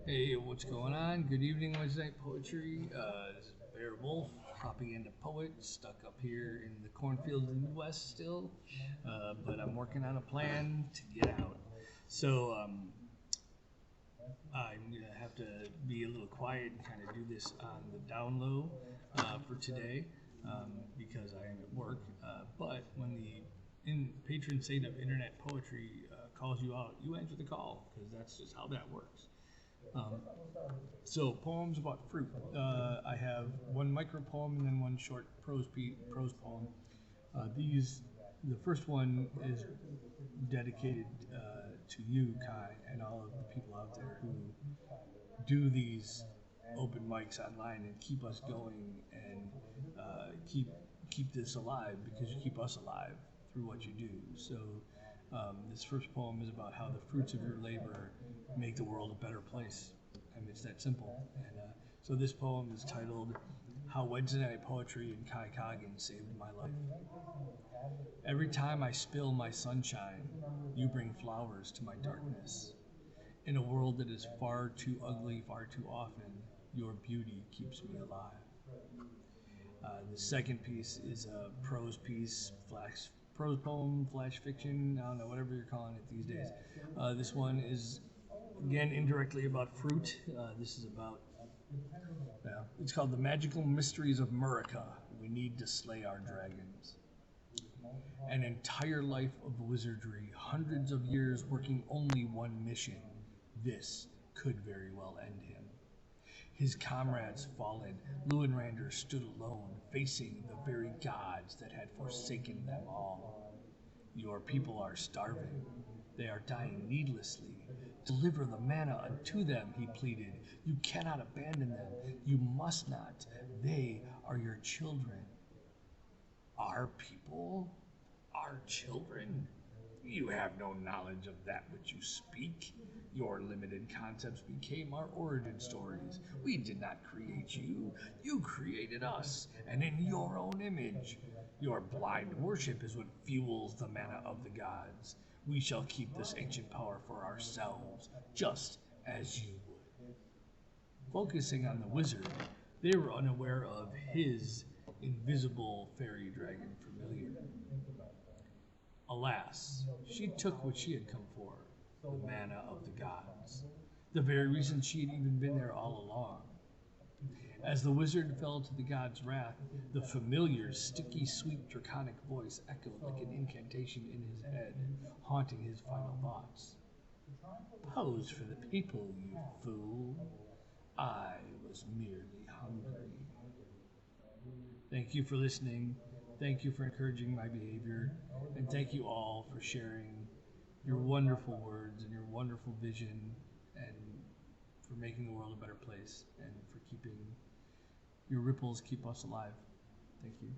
Hey, what's going on? Good evening, Wednesday Night Poetry. This is Bear Wolf, propaganda poet, stuck up here in the cornfields in the West still, but I'm working on a plan to get out. So I'm gonna have to be a little quiet and kind of do this on the down low for today because I am at work. But when the patron saint of internet poetry calls you out, you answer the call because that's just how that works. So poems about fruit. I have one micro poem and then one short prose poem. The first one is dedicated to you, Kai, and all of the people out there who do these open mics online and keep us going and keep this alive because you keep us alive through what you do. So this first poem is about how the fruits of your labor make the world a better place. I mean, it's that simple. And so this poem is titled "How Wednesday Night Poetry and Kai Coggin Saved My Life." Every time I spill my sunshine, you bring flowers to my darkness. In a world that is far too ugly far too often, your beauty keeps me alive. The second piece is a prose piece, prose poem, flash fiction, I don't know, whatever you're calling it these days. This one is, again, indirectly about fruit. This is about, it's called The Magical Mysteries of Murica. We need to slay our dragons. An entire life of wizardry, hundreds of years working only one mission. This could very well end him. His comrades fallen, Lewinrander stood alone, facing the very gods that had forsaken them all. Your people are starving. They are dying needlessly. Deliver the manna unto them, he pleaded. You cannot abandon them. You must not. They are your children. Our people? Our children? You have no knowledge of that which you speak. Your limited concepts became our origin stories. We did not create you. You created us, and in your own image. Your blind worship is what fuels the manna of the gods. We shall keep this ancient power for ourselves, just as you would. Focusing on the wizard, they were unaware of his invisible fairy dragon familiar. Alas, she took what she had come for, the manna of the gods, the very reason she had even been there all along. As the wizard fell to the god's wrath, the familiar's sticky, sweet, draconic voice echoed like an incantation in his head, haunting his final thoughts. Pose for the people, you fool. I was merely hungry. Thank you for listening. Thank you for encouraging my behavior. And thank you all for sharing your wonderful words and your wonderful vision and for making the world a better place and for keeping your ripples keep us alive. Thank you.